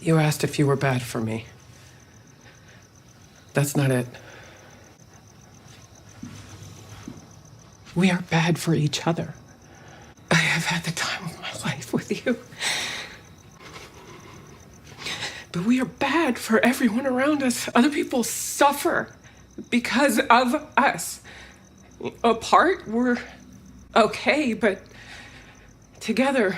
You asked if you were bad for me. That's not it. We are bad for each other. I have had the time of my life with you. But we are bad for everyone around us. Other people suffer because of us. Apart, we're okay, but together,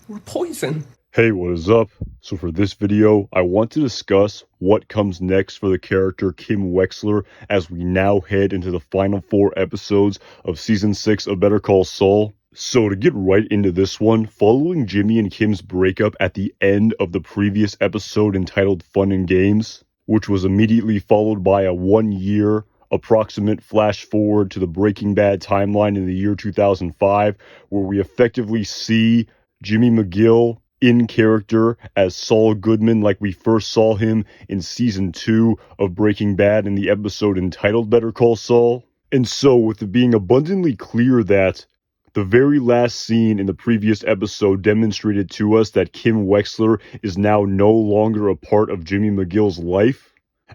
we're poison. Hey, what is up? So for this video, I want to discuss what comes next for the character Kim Wexler as we now head into the final 4 episodes of Season 6 of Better Call Saul. So to get right into this one, following Jimmy and Kim's breakup at the end of the previous episode entitled Fun and Games, which was immediately followed by a 1-year approximate flash forward to the Breaking Bad timeline in the year 2005, where we effectively see Jimmy McGill in character as Saul Goodman like we first saw him in Season 2 of Breaking Bad in the episode entitled Better Call Saul. And so, with it being abundantly clear that the very last scene in the previous episode demonstrated to us that Kim Wexler is now no longer a part of Jimmy McGill's life,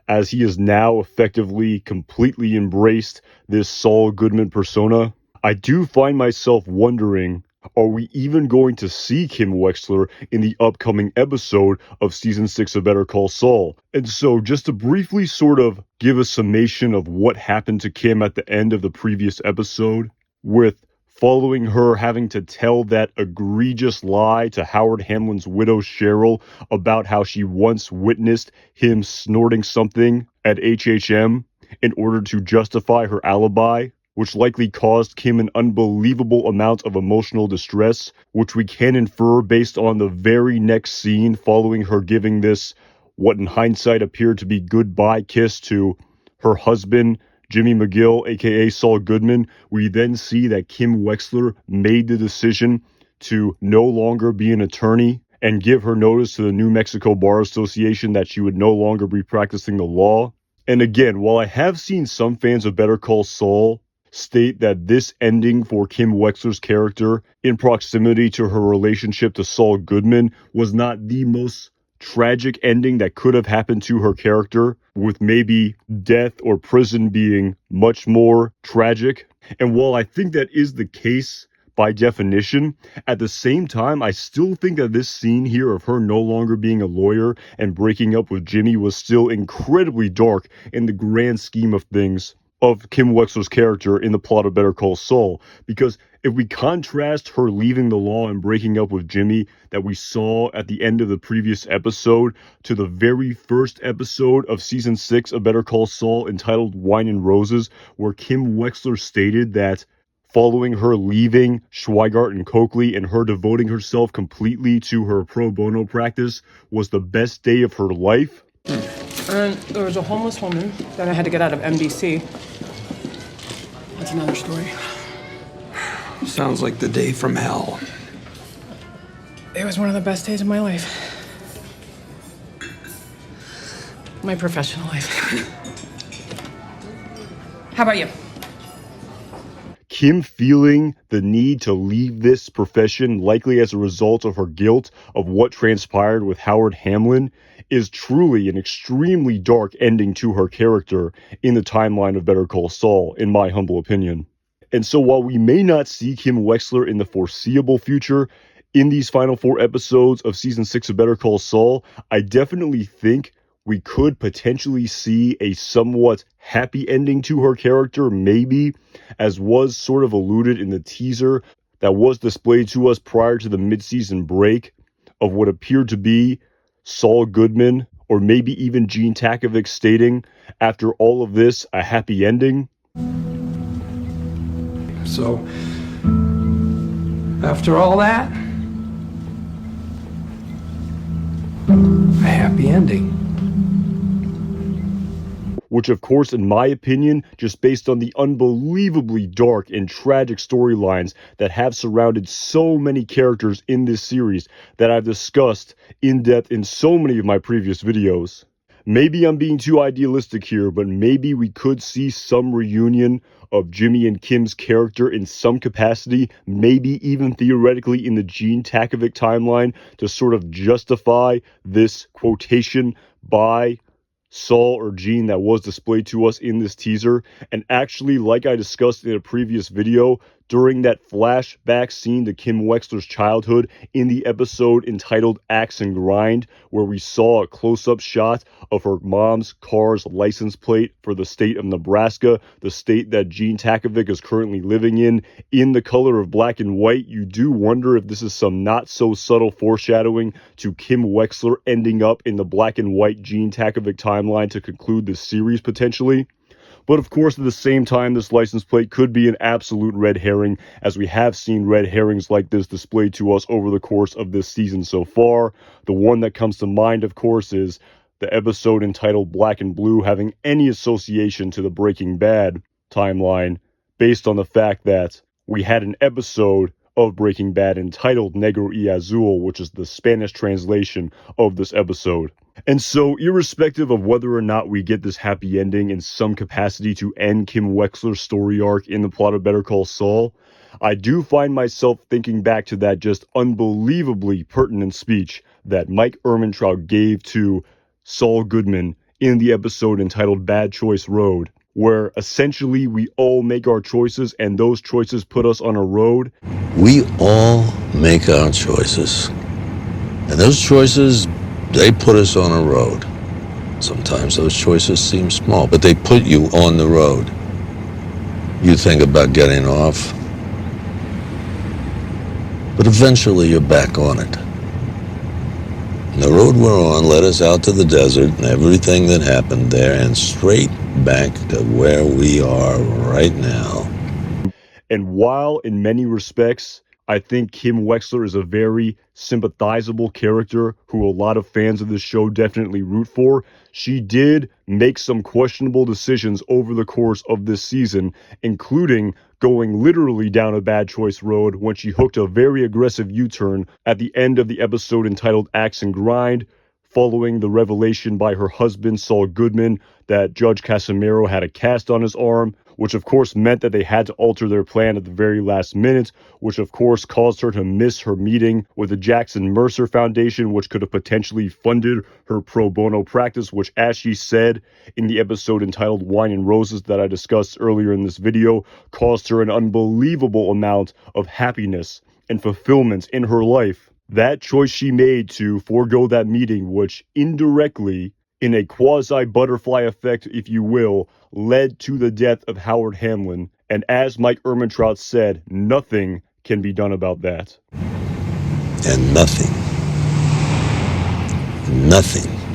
as he has now effectively completely embraced this Saul Goodman persona, I do find myself wondering, are we even going to see Kim Wexler in the upcoming episode of Season 6 of Better Call Saul? And so, just to briefly sort of give a summation of what happened to Kim at the end of the previous episode, with following her having to tell that egregious lie to Howard Hamlin's widow Cheryl about how she once witnessed him snorting something at HHM in order to justify her alibi, which likely caused Kim an unbelievable amount of emotional distress, which we can infer based on the very next scene following her giving this, what in hindsight appeared to be goodbye kiss to her husband, Jimmy McGill, aka Saul Goodman. We then see that Kim Wexler made the decision to no longer be an attorney and give her notice to the New Mexico Bar Association that she would no longer be practicing the law. And again, while I have seen some fans of Better Call Saul state that this ending for Kim Wexler's character in proximity to her relationship to Saul Goodman was not the most tragic ending that could have happened to her character, with maybe death or prison being much more tragic. And while I think that is the case by definition, at the same time, I still think that this scene here of her no longer being a lawyer and breaking up with Jimmy was still incredibly dark in the grand scheme of things of Kim Wexler's character in the plot of Better Call Saul. Because if we contrast her leaving the law and breaking up with Jimmy that we saw at the end of the previous episode to the very first episode of Season 6 of Better Call Saul entitled Wine and Roses, where Kim Wexler stated that following her leaving Schweigart and Coakley and her devoting herself completely to her pro bono practice was the best day of her life. And there was a homeless woman that I had to get out of NBC. That's another story. Sounds like the day from hell. It was one of the best days of my life. My professional life. How about you? Kim feeling the need to leave this profession, likely as a result of her guilt of what transpired with Howard Hamlin, is truly an extremely dark ending to her character in the timeline of Better Call Saul, in my humble opinion. And so while we may not see Kim Wexler in the foreseeable future in these final 4 episodes of Season 6 of Better Call Saul, I definitely think we could potentially see a somewhat happy ending to her character, maybe, as was sort of alluded in the teaser that was displayed to us prior to the mid-season break of what appeared to be Saul Goodman, or maybe even Gene Takovic stating, after all of this, a happy ending. So, after all that, a happy ending. Which, of course, in my opinion, just based on the unbelievably dark and tragic storylines that have surrounded so many characters in this series that I've discussed in depth in so many of my previous videos, Maybe I'm being too idealistic here, but maybe we could see some reunion of Jimmy and Kim's character in some capacity, maybe even theoretically in the Gene Takovic timeline, to sort of justify this quotation by Saul or Gene that was displayed to us in this teaser. And actually, like I discussed in a previous video, during that flashback scene to Kim Wexler's childhood in the episode entitled Axe and Grind, where we saw a close-up shot of her mom's car's license plate for the state of Nebraska, the state that Gene Takovic is currently living in the color of black and white, you do wonder if this is some not-so-subtle foreshadowing to Kim Wexler ending up in the black and white Gene Takovic timeline to conclude this series potentially. But of course, at the same time, this license plate could be an absolute red herring, as we have seen red herrings like this displayed to us over the course of this season so far. The one that comes to mind, of course, is the episode entitled Black and Blue having any association to the Breaking Bad timeline, based on the fact that we had an episode of Breaking Bad entitled Negro y Azul, which is the Spanish translation of this episode. And so, irrespective of whether or not we get this happy ending in some capacity to end Kim Wexler's story arc in the plot of Better Call Saul, I do find myself thinking back to that just unbelievably pertinent speech that Mike Ehrmantraut gave to Saul Goodman in the episode entitled Bad Choice Road, where essentially we all make our choices and those choices put us on a road. We all make our choices. And those choices, they put us on a road. Sometimes those choices seem small, but they put you on the road. You think about getting off, but eventually you're back on it. And the road we're on led us out to the desert and everything that happened there and straight back to where we are right now. And while in many respects, I think Kim Wexler is a very sympathizable character who a lot of fans of this show definitely root for, she did make some questionable decisions over the course of this season, including going literally down a bad choice road when she hooked a very aggressive U-turn at the end of the episode entitled Axe and Grind, following the revelation by her husband, Saul Goodman, that Judge Casimiro had a cast on his arm, which of course meant that they had to alter their plan at the very last minute, which of course caused her to miss her meeting with the Jackson Mercer Foundation, which could have potentially funded her pro bono practice, which, as she said in the episode entitled Wine and Roses that I discussed earlier in this video, caused her an unbelievable amount of happiness and fulfillment in her life. That choice she made to forego that meeting, which indirectly, in a quasi-butterfly effect, if you will, led to the death of Howard Hamlin. And as Mike Ehrmantraut said, nothing can be done about that. And nothing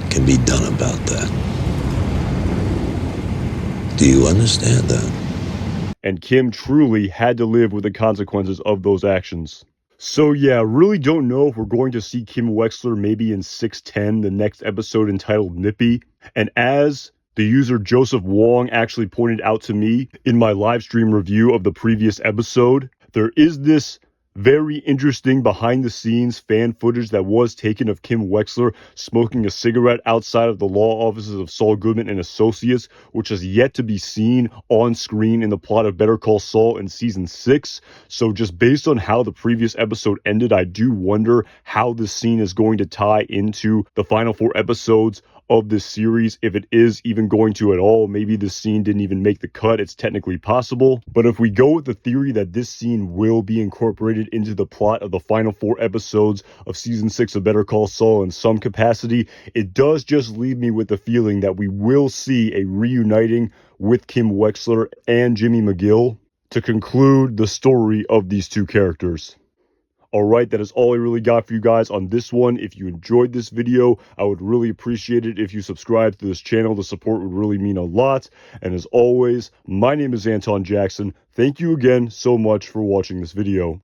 can be done about that. Do you understand that? And Kim truly had to live with the consequences of those actions. So yeah, really don't know if we're going to see Kim Wexler maybe in 610, the next episode entitled Nippy. And as the user Joseph Wong actually pointed out to me in my live stream review of the previous episode, there is this very interesting behind the scenes fan footage that was taken of Kim Wexler smoking a cigarette outside of the law offices of Saul Goodman and Associates, which has yet to be seen on screen in the plot of Better Call Saul in season 6. So just based on how the previous episode ended, I do wonder how this scene is going to tie into the final 4 episodes of this series, if it is even going to at all. Maybe this scene didn't even make the cut. It's technically possible. But if we go with the theory that this scene will be incorporated into the plot of the final 4 episodes of season 6 of Better Call Saul in some capacity, it does just leave me with the feeling that we will see a reuniting with Kim Wexler and Jimmy McGill to conclude the story of these two characters. Alright, that is all I really got for you guys on this one. If you enjoyed this video, I would really appreciate it if you subscribe to this channel. The support would really mean a lot. And as always, my name is Anton Jackson. Thank you again so much for watching this video.